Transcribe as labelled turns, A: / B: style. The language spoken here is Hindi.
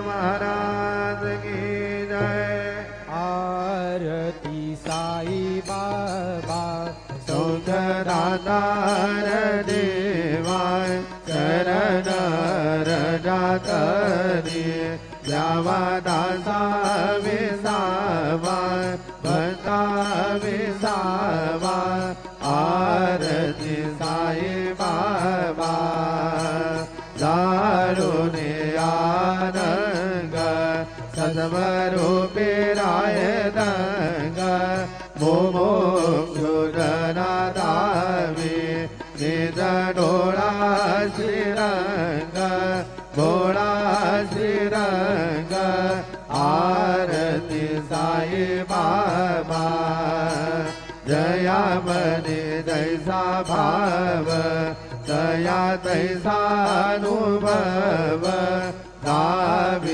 A: महाराज की जय।
B: आरती साई बाबा
A: सौंदराधार देवाय शरण रजातरी द्यावा दासा विसावा भक्ता विसावा आरती साई बाबा दारुणे आनंग सद्वरूपे राय दंग मोमो दावी निज डोळा श्रीरंग भोळा श्रीरंग आरती साई बाबा जया मने जैसा भाव दया तैसा अनुभव